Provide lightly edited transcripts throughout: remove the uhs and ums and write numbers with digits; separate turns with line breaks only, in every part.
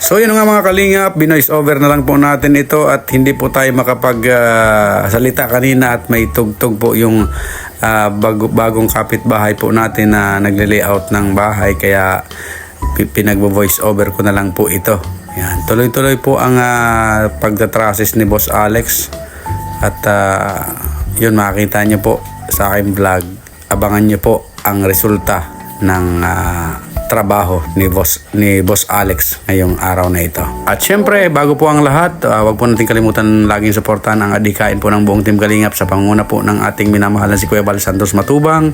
So yun nga mga kalingap, binoise over na lang po natin ito at hindi po tayo makapag salita kanina at may tugtog po yung bagong kapitbahay po natin na nagle-layout ng bahay, kaya pinagbo-voice over ko na lang po ito. Yan, tuloy-tuloy po ang pagtatrasis ni Boss Alex at yun makikita nyo po sa aking vlog. Abangan nyo po ang resulta ng trabaho ni Boss Alex ngayong araw na ito. At syempre, bago po ang lahat, wag po natin kalimutan laging suportahan ang adikain po ng buong Team Kalingap sa pangunguna po ng ating minamahalan si Kuya Val Santos Matubang,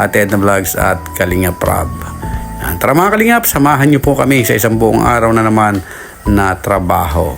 at Edna Vlogs at Kalingap Rob. Yan. Tara mga Kalingap, samahan niyo po kami sa isang buong araw na naman na trabaho.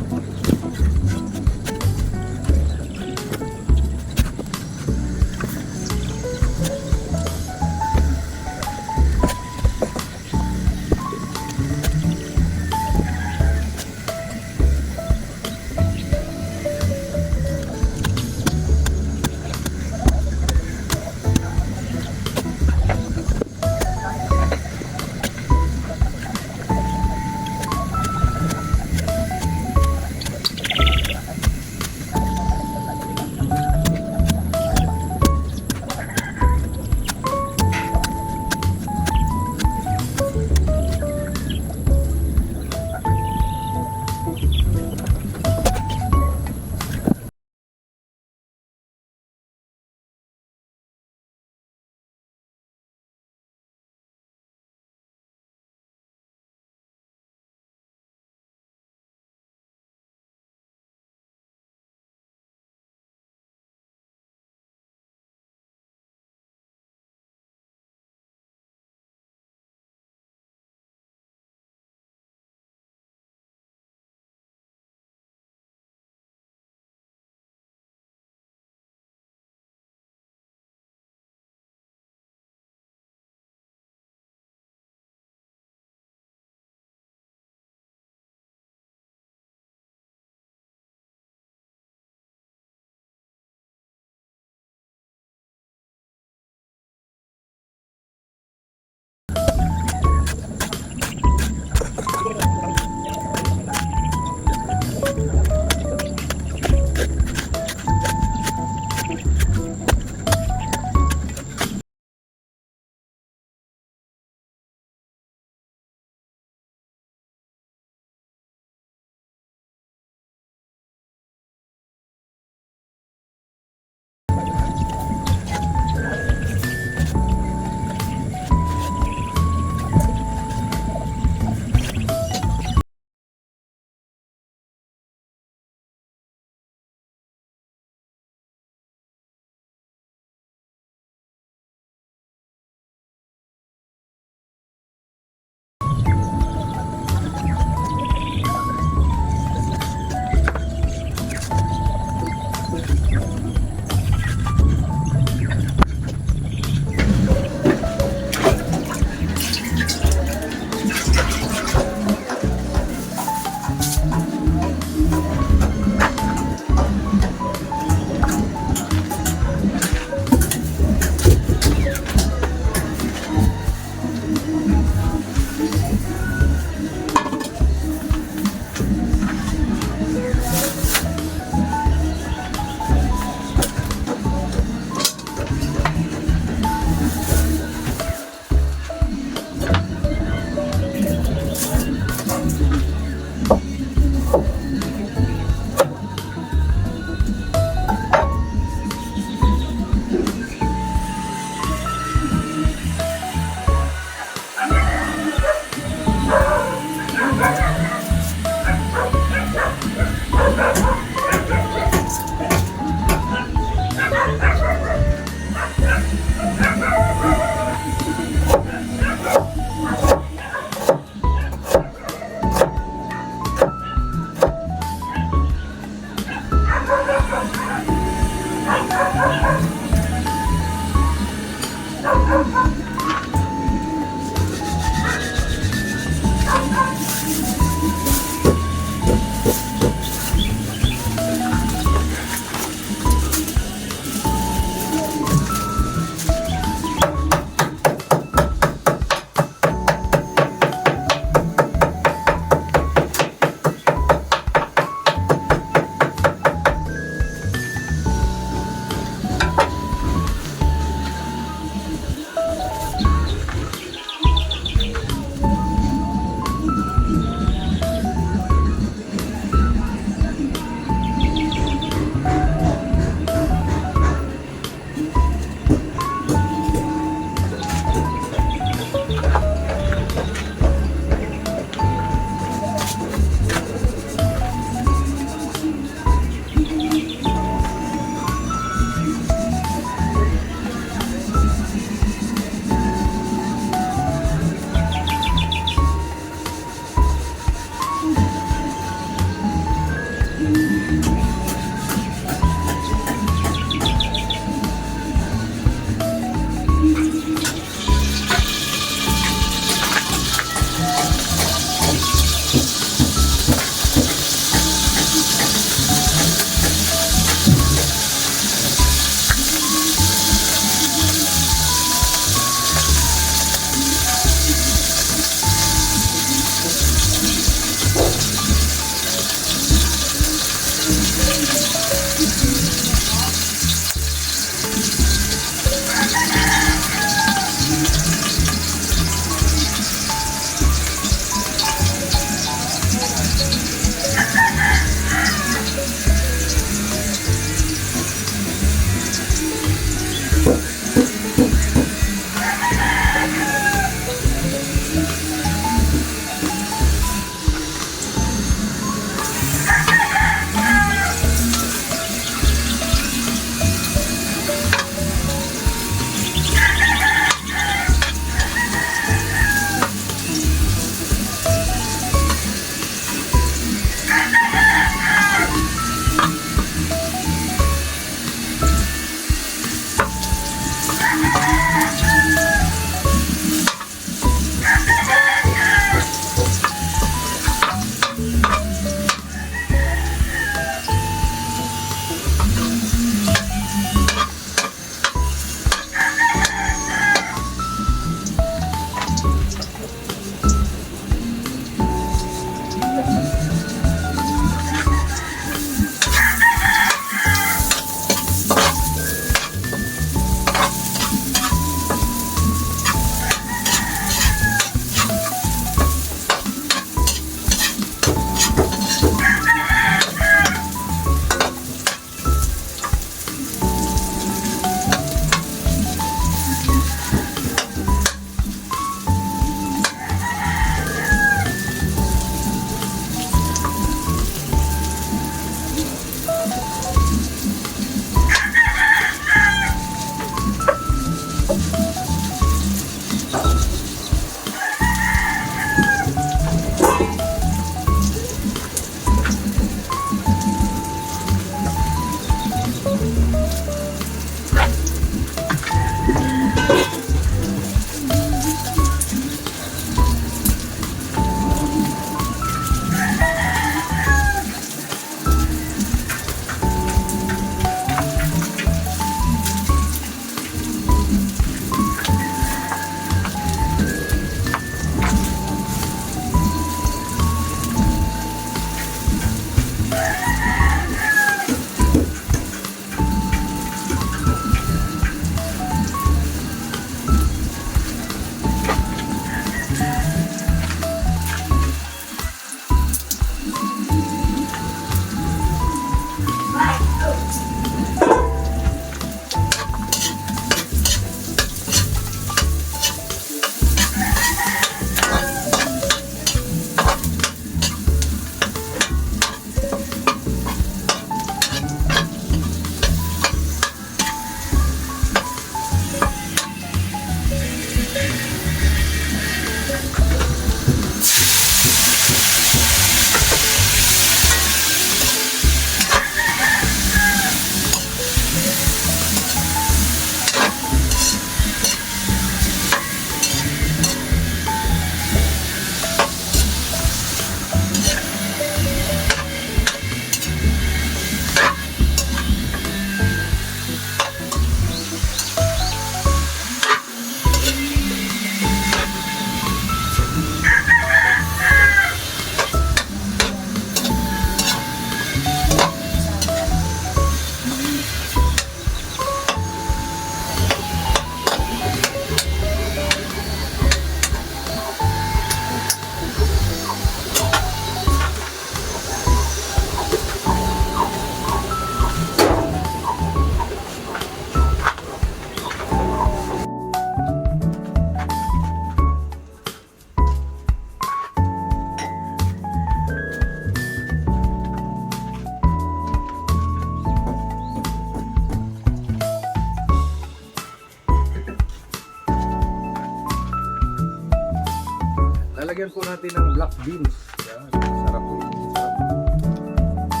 Lalagyan po natin ng black beans. Yan, sarap po yun. Sarap. Black beans.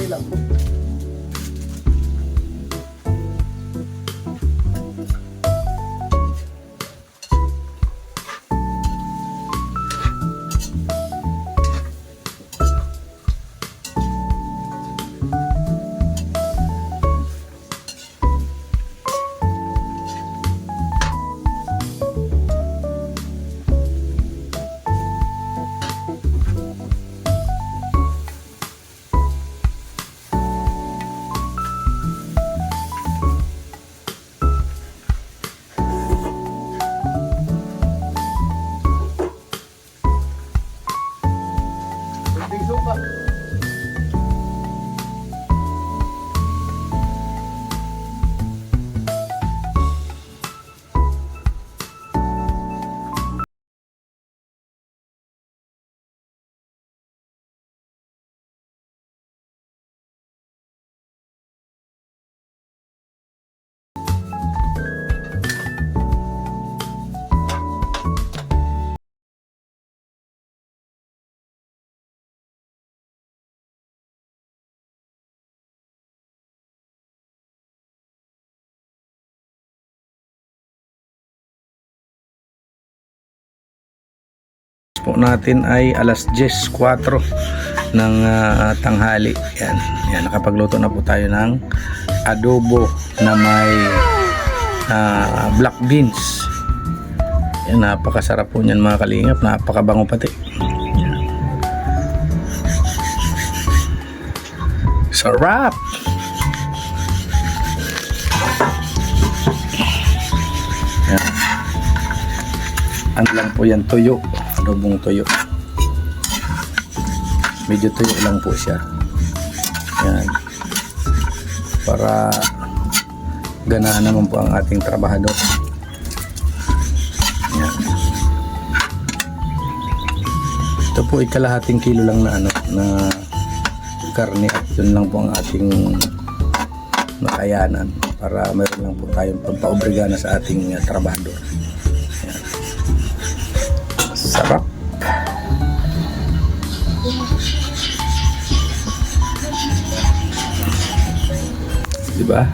Okay lang po. Kunting suka.
Po natin ay alas 10:04 ng tanghali. Yan. Yan, nakapagluto na po tayo ng adobo na may black beans. Yan, napakasarap po niyan mga kalingap, napakabango pati. Yan. Sarap! Yan. Ano lang po yan, tuyo. Adobong tuyo. Medyo tuyo lang po siya. Yan. Para ganahan naman po ang ating trabahador. Yan. Ito po ay kalahating kilo lang na na karne at yun lang po ang ating makayanan para mayroon lang po tayong pampaobrigana sa ating trabahador. Yan. Sarap. Diba?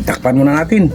Takpan muna natin.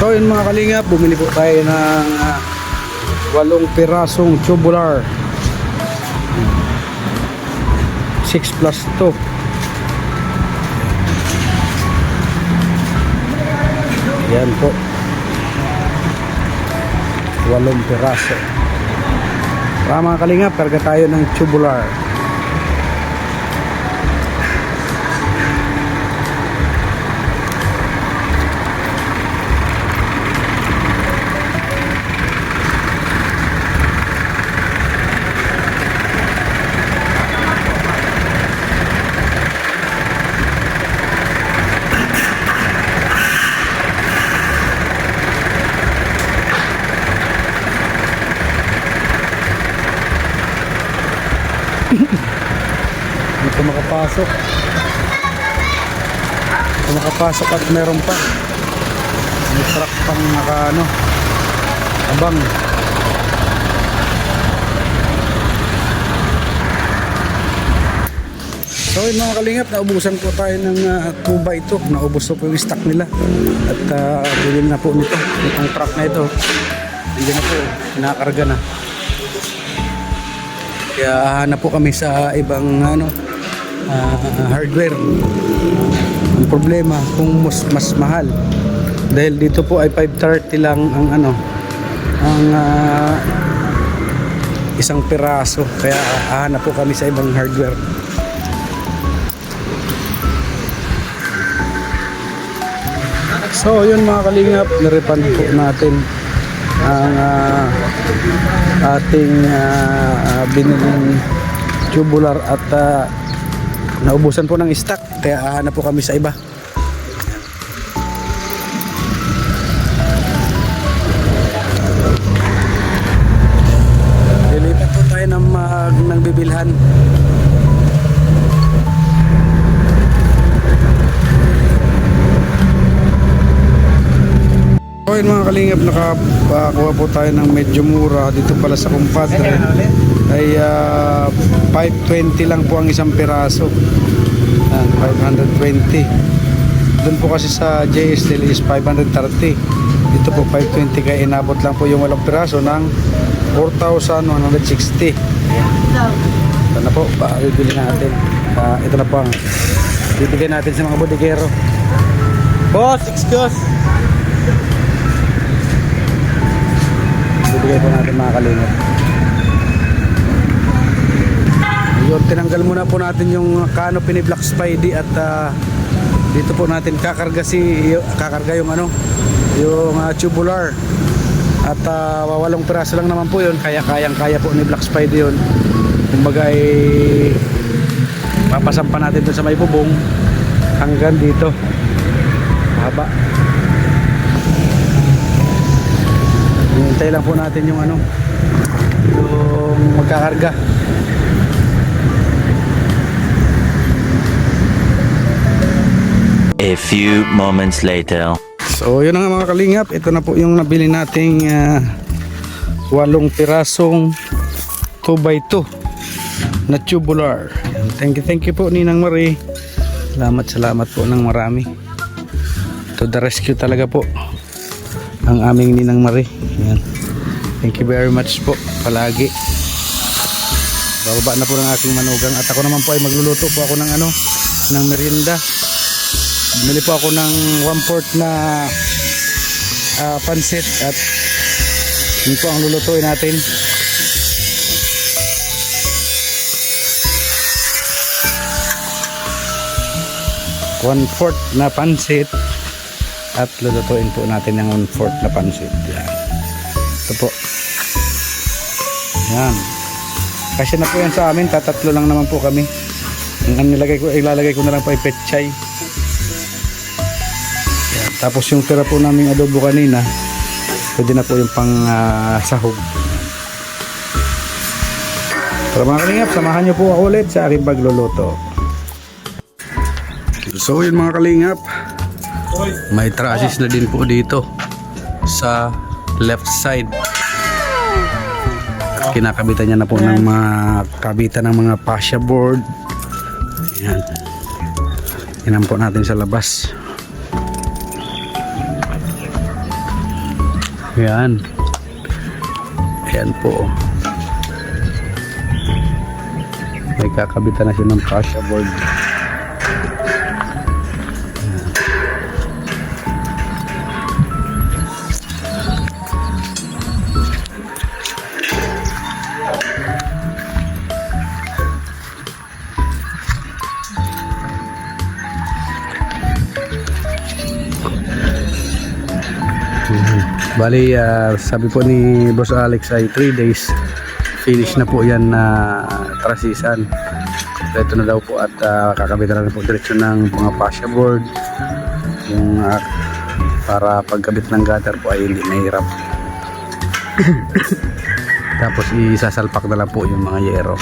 So yun mga kalingap, bumili po tayo ng 8 pirasong tubular 6+2. Yan po, 8 piraso. Mga kalingap, karga tayo ng tubular. Dito makapasok. Dito makapasok at meron pa. May truck pang abang. So yun mga kalingap, naubusan po tayo ng 2x2. Naubos po yung stock nila. At bilhin na po nito. Itong truck na ito. Hindi na po, nakakarga na. Kaya hanap po kami sa ibang hardware. Ang problema kung mas mahal. Dahil dito po ay 530 lang ang isang piraso. Kaya hanap po kami sa ibang hardware. So yun mga kalingap, nirepand po natin ang ating biniling tubular at naubusan po ng stock, kaya hanap po kami sa iba. Lilipat po tayo ng bibilhan. So yun mga kalingap, nakakuha po tayo ng medyo mura dito pala sa kumpadre. Ay 520 lang po ang isang piraso. 520. Doon po kasi sa JSL is 530. Dito po 520, kaya inabot lang po yung 8 piraso ng 4,160. Ito na po, bibili natin. Ito na po ang bibigay natin sa mga bodegero. Boss, excuse! Bibigay po natin mga kalingap. Yun, tinanggal muna po natin yung canopy ni Black Spidey at dito po natin kakarga yung yung tubular at 8 piraso lang naman po yun, kaya kaya po ni Black Spidey yun. Kumbaga ay papasampa natin dun sa may bubong hanggang dito mahaba. Hintay lang po natin yung yung magkakarga.
A few moments later.
So yun na nga mga kalingap, ito na po yung nabili nating 8 pirasong 2x2 na tubular. Thank you po Ninang Marie. Salamat po ng marami. To the rescue talaga po ang aming Ninang Marie. Yan. Thank you very much po palagi. Bababa na po ng aking manugang at ako naman po ay magluluto po ako ng merienda. Bumili po ako ng 1/4 na pansit at yun po ang lulutuin natin. One-fourth na pansit at lulutuin po natin ng 1/4 na pansit. Yan. Ito po. Yan. Kasi na po yan sa amin, tatatlo lang naman po kami. Ang ilalagay ko na lang po ay petchay. Yan. Tapos yung tira po naming adobo kanina, pwede na po yung pang sahog. Pero mga kalingap, samahan nyo po ako ulit sa aking pagluluto. So yun mga kalingap, may trusses na din po dito sa left side. Kinakabitan niya na po ng mga kabitan ng mga fascia board. Ayan. Inan po natin sa labas. Ayan. Ayan po. May kakabitan na siya ng fascia board. Bali, sabi po ni Boss Alex ay 3 days finish na po yan na trasisan. Ito na daw po at kakabitan na po diretsyo ng mga fascia board yung para pagkabit ng gutter po ay hindi mahirap. Tapos isasalpak na lang po yung mga yero.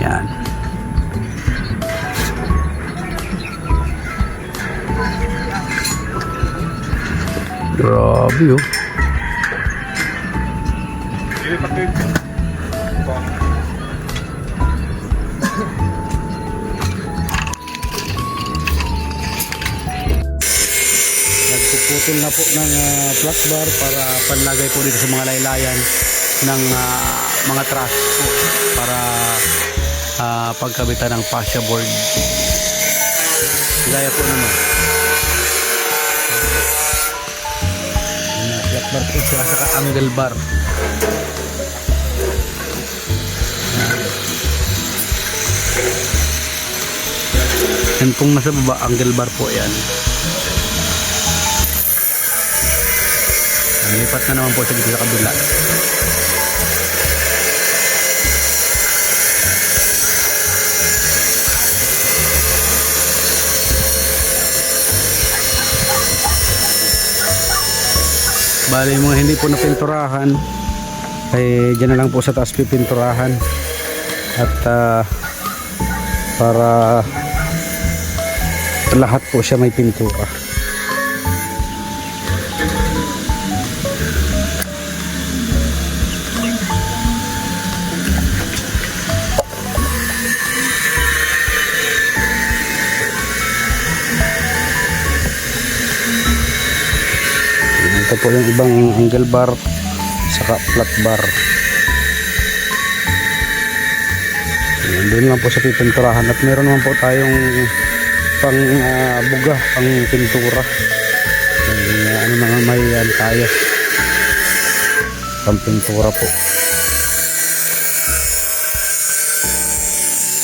Yan. Grabe oh. Nagpuputol na po ng flat bar para panlagay po dito sa mga laylayan ng mga truss po para pagkabitan ng fascia board. Gaya po naman. Flat bar po sila sa angle bar. Yan pong nasa baba, angle bar po yan. Lipat na naman po sa dito sa kabila. Bali mga hindi po napinturahan ay dyan na lang po sa taas pipinturahan at para lahat po siya may pintura. Ito po yung ibang angle bar saka flat bar. Doon lang po sa pipinturahan at meron naman po tayong pang buga, pang pintura. Ano na nga may tayo pang pintura po.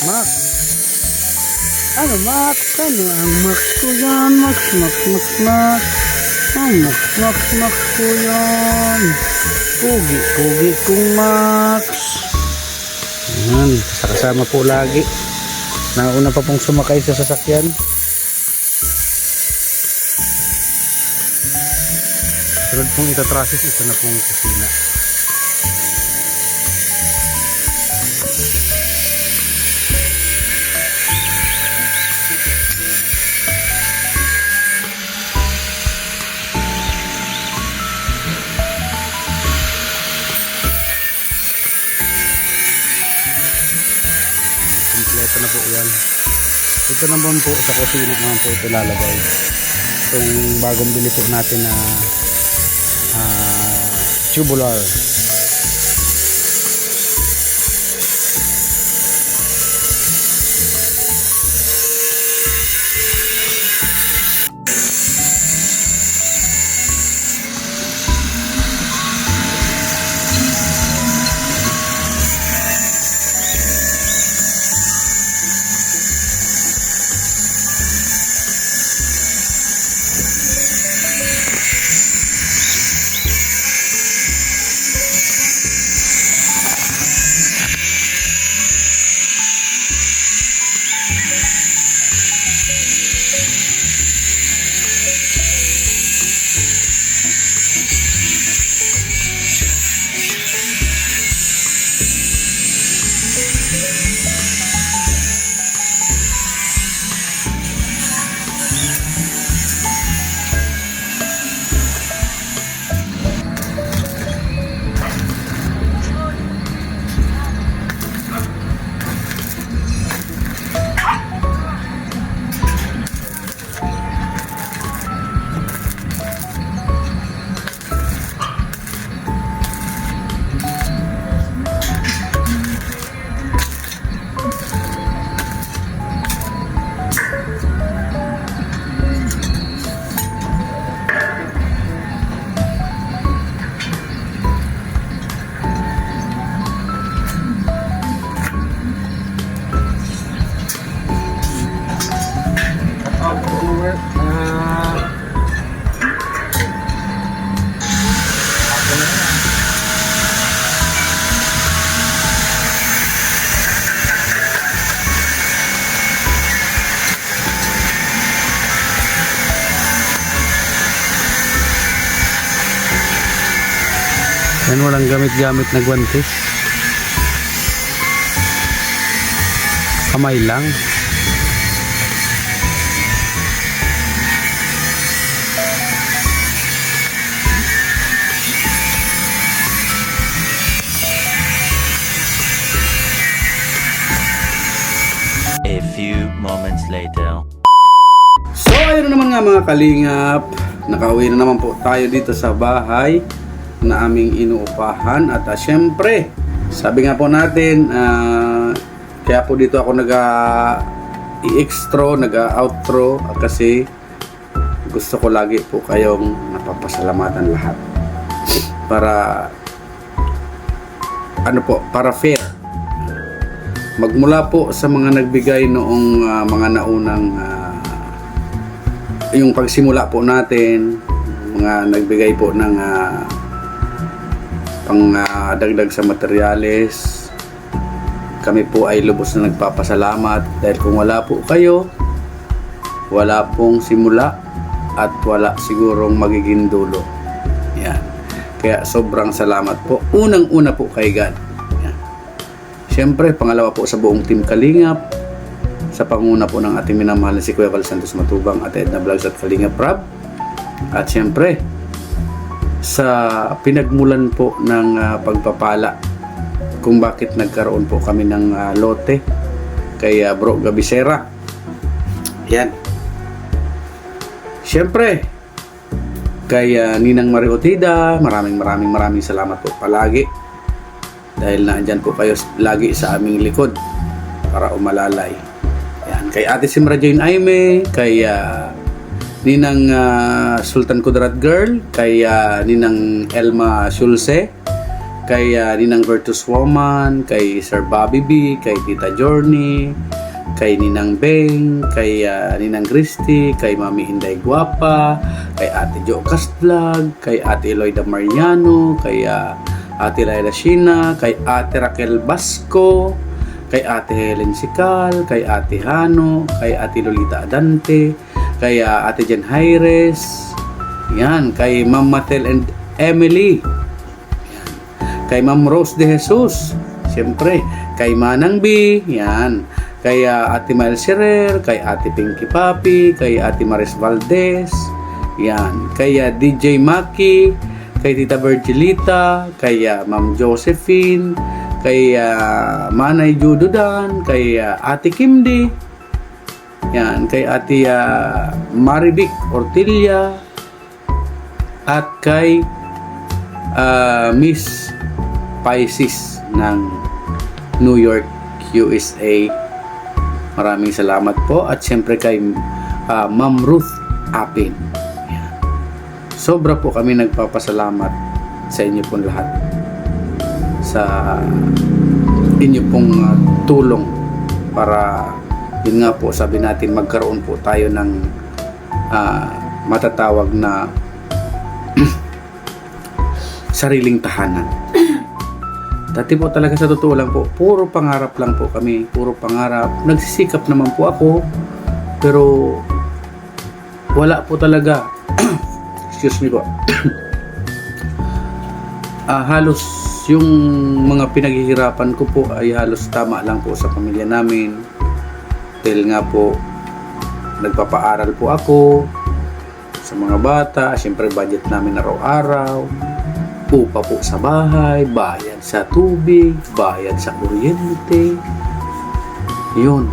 Max! Ano Max? Ano ang Max ko yan? Max ko yan. Pugi kong Max. Ayan, kasama po lagi. Nauna pa pong sumakay sa sasakyan. Sunod pong itatrasis, ito na pong kusina. Kompleto na po yan. Ito naman po sa kusina naman po ito lalagay. Itong bagong bili po natin na tubular. Yan, walang gamit-gamit na guwantes. Kamay lang.
A few moments later.
So ayun na naman nga mga kalingap, nakauwi na naman po tayo dito sa bahay na aming inuupahan. At syempre, sabi nga po natin, kaya po dito ako i-extro, outro kasi gusto ko lagi po kayong napapasalamatan lahat para para fair. Magmula po sa mga nagbigay noong mga naunang yung pagsimula po natin, mga nagbigay po ng dagdag sa materyales. Kami po ay lubos na nagpapasalamat dahil kung wala po kayo, wala pong simula at wala sigurong magiging dulo. Yan. Kaya sobrang salamat po. Unang-una po kay God. Siyempre, pangalawa po sa buong Team Kalingap, sa panguna po ng ating minamahal na si Kuya Val Santos Matubang at Edna Vlogs at Kalingap Rab. At siyempre, sa pinagmulan po ng pagpapala kung bakit nagkaroon po kami ng lote kay Bro Gabisera. Yan. Siyempre, kay Ninang Mariotida, maraming salamat po palagi. Dahil naandyan po kayo lagi sa aming likod para umalalay. Yan. Kay Ate Simra Jane Aime, kay Ninang Sultan Kudrat Girl, kay Ninang Elma Shulse, kay Ninang Virtus Woman, kay Sir Bobby B, kay Tita Journey, kay Ninang Beng, kay Ninang Christy, kay Mami Inday Guapa, kay Ate Jo Vlog, kay Ate Eloida Mariano, kay Ate Laila Shina, kay Ate Raquel Basco, kay Ate Helen Sikal, kay Ate Hano, kay Ate Lolita Adante, kay Ate Jen Jaires, yan, kay Ma'am Matel and Emily, yan, kay Ma'am Rose de Jesus, siyempre, kay Manang B, yan, kay Ate Mael Serer, kay Ate Pinky Papi, kay Ate Maris Valdez, yan, kay DJ Maki, kay Tita Virgilita, kay Ma'am Josephine, kay Manay Jududan, kay Ate Kimdi, yan, kay Ate Marivic Ortilia, at kay Miss Pisces ng New York, USA. Maraming salamat po. At siyempre kay Ma'am Ruth Apin. Sobra po kami nagpapasalamat sa inyo pong lahat sa inyo pong tulong para yun nga po sabi natin magkaroon po tayo ng matatawag na sariling tahanan. Dati po talaga sa totoo lang po, puro pangarap lang po kami, puro pangarap. Nagsisikap naman po ako pero wala po talaga. Excuse me po. Halos yung mga pinaghihirapan ko po ay halos tama lang po sa pamilya namin. Dahil nga po nagpapaaral po ako sa mga bata. Siyempre budget namin araw-araw. Upa po sa bahay, bayad sa tubig, bayad sa kuryente. Yun,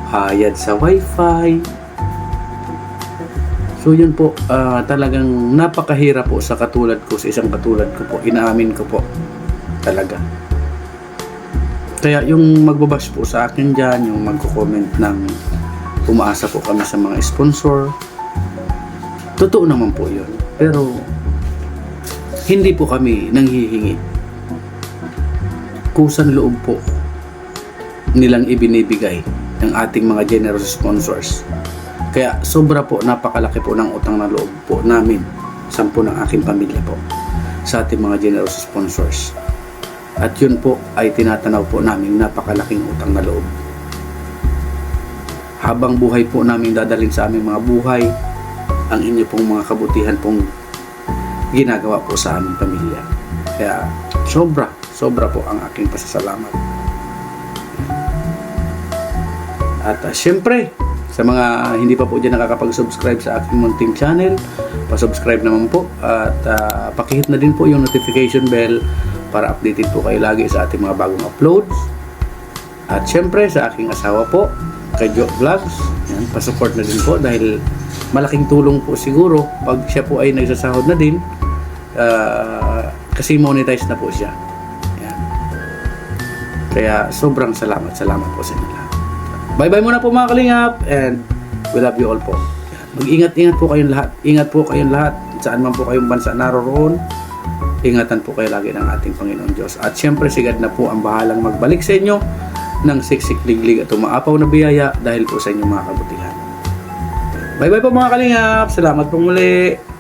hayad sa wifi. So yun po, talagang napakahirap po sa katulad ko, sa isang katulad ko po, inaamin ko po talaga. Kaya yung magbabash po sa akin dyan, yung magko-comment ng umaasa po kami sa mga sponsor, totoo naman po yun. Pero hindi po kami nanghihingi. Kusang loob po nilang ibinibigay ng ating mga generous sponsors. Kaya sobra po, napakalaki po ng utang na loob po namin, 10 ng aking pamilya po, sa ating mga generous sponsors. At yun po ay tinatanaw po namin napakalaking utang na loob. Habang buhay po namin dadalhin sa aming mga buhay ang inyo pong mga kabutihan pong ginagawa po sa aming pamilya. Kaya sobra po ang aking pasasalamat. At syempre, sa mga hindi pa po dyan nakakapag-subscribe sa aking munting channel, pa-subscribe naman po at pakihit na din po yung notification bell para updated po kayo lagi sa ating mga bagong uploads. At syempre sa aking asawa po, kay Jo Vlogs, yan, pa-support na din po dahil malaking tulong po siguro pag siya po ay nagsasahod na din, kasi monetize na po siya. Yan. Kaya sobrang salamat po sa inyo lahat. Bye-bye muna po mga kalingap and we love you all po. Mag-ingat-ingat po kayong lahat. Ingat po kayong lahat. Saan man po kayong bansa naroroon, ingatan po kayo lagi ng ating Panginoon Diyos. At syempre si God na po ang bahalang magbalik sa inyo ng siksik, liglig at umaapaw na biyaya dahil po sa inyong mga kabutihan. Bye-bye po mga kalingap. Salamat po muli.